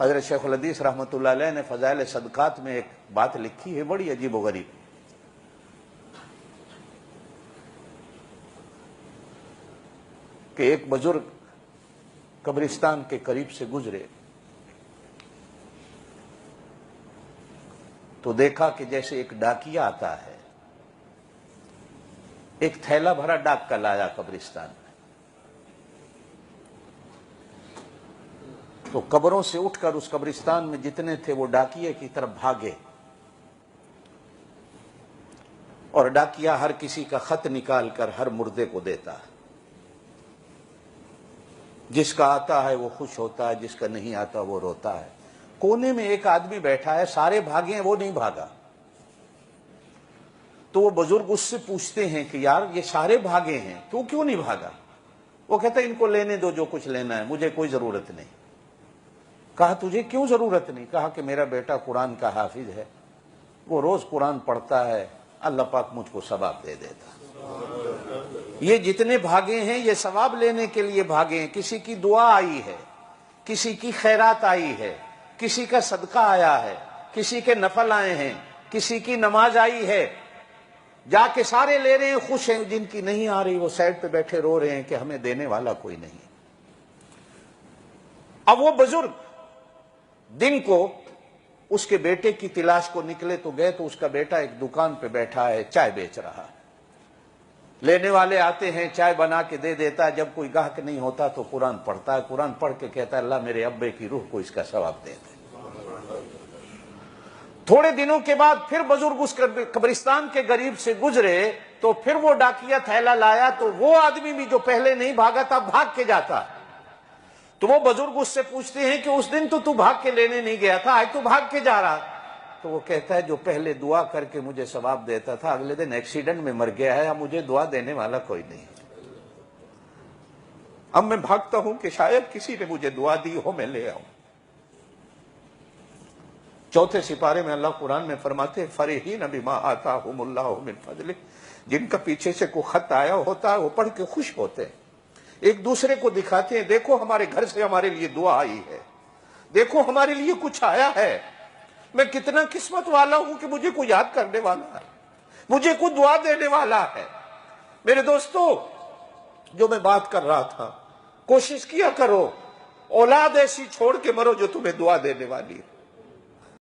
حضرت شیخ الحدیث رحمۃ اللہ علیہ نے فضائل صدقات میں ایک بات لکھی ہے بڑی عجیب و غریب، کہ ایک بزرگ قبرستان کے قریب سے گزرے تو دیکھا کہ جیسے ایک ڈاکیا آتا ہے، ایک تھیلا بھرا ڈاک کا لایا قبرستان میں، تو قبروں سے اٹھ کر اس قبرستان میں جتنے تھے وہ ڈاکیے کی طرف بھاگے، اور ڈاکیا ہر کسی کا خط نکال کر ہر مردے کو دیتا ہے، جس کا آتا ہے وہ خوش ہوتا ہے، جس کا نہیں آتا وہ روتا ہے۔ کونے میں ایک آدمی بیٹھا ہے، سارے بھاگے ہیں، وہ نہیں بھاگا۔ تو وہ بزرگ اس سے پوچھتے ہیں کہ یار یہ سارے بھاگے ہیں، تو کیوں نہیں بھاگا؟ وہ کہتا ہے ان کو لینے دو جو کچھ لینا ہے، مجھے کوئی ضرورت نہیں۔ کہا تجھے کیوں ضرورت نہیں؟ کہا کہ میرا بیٹا قرآن کا حافظ ہے، وہ روز قرآن پڑھتا ہے، اللہ پاک مجھ کو ثواب دے دیتا۔ یہ جتنے بھاگے ہیں یہ ثواب لینے کے لیے بھاگے ہیں، کسی کی دعا آئی ہے، کسی کی خیرات آئی ہے، کسی کا صدقہ آیا ہے، کسی کے نفل آئے ہیں، کسی کی نماز آئی ہے، جا کے سارے لے رہے ہیں، خوش ہیں۔ جن کی نہیں آ رہی وہ سائڈ پہ بیٹھے رو رہے ہیں کہ ہمیں دینے والا کوئی نہیں۔ اب وہ بزرگ دن کو اس کے بیٹے کی تلاش کو نکلے تو گئے تو اس کا بیٹا ایک دکان پہ بیٹھا ہے، چائے بیچ رہا ہے۔ لینے والے آتے ہیں، چائے بنا کے دے دیتا ہے، جب کوئی گاہک نہیں ہوتا تو قرآن پڑھتا ہے، قرآن پڑھ کے کہتا ہے اللہ میرے ابے کی روح کو اس کا ثواب دے دے۔ تھوڑے دنوں کے بعد پھر بزرگ اس قبرستان کے قریب سے گزرے تو پھر وہ ڈاکیا تھیلا لایا، تو وہ آدمی بھی جو پہلے نہیں بھاگا تھا بھاگ کے جاتا۔ تو وہ بزرگ اس سے پوچھتے ہیں کہ اس دن تو بھاگ کے لینے نہیں گیا تھا، آج تو بھاگ کے جا رہا۔ تو وہ کہتا ہے جو پہلے دعا کر کے مجھے ثواب دیتا تھا اگلے دن ایکسیڈنٹ میں مر گیا ہے، اب مجھے دعا دینے والا کوئی نہیں۔ اب میں بھاگتا ہوں کہ شاید کسی نے مجھے دعا دی ہو، میں لے آؤں۔ چوتھے سپارے میں اللہ قرآن میں فرماتے ہیں فرحین بما آتاہم اللہ من فضلہ، جن کا پیچھے سے کوئی خط آیا ہوتا ہے وہ پڑھ کے خوش ہوتے ہیں، ایک دوسرے کو دکھاتے ہیں دیکھو ہمارے گھر سے ہمارے لیے دعا آئی ہے، دیکھو ہمارے لیے کچھ آیا ہے، میں کتنا قسمت والا ہوں کہ مجھے کوئی یاد کرنے والا ہے، مجھے کوئی دعا دینے والا ہے۔ میرے دوستو، جو میں بات کر رہا تھا، کوشش کیا کرو اولاد ایسی چھوڑ کے مرو جو تمہیں دعا دینے والی ہے۔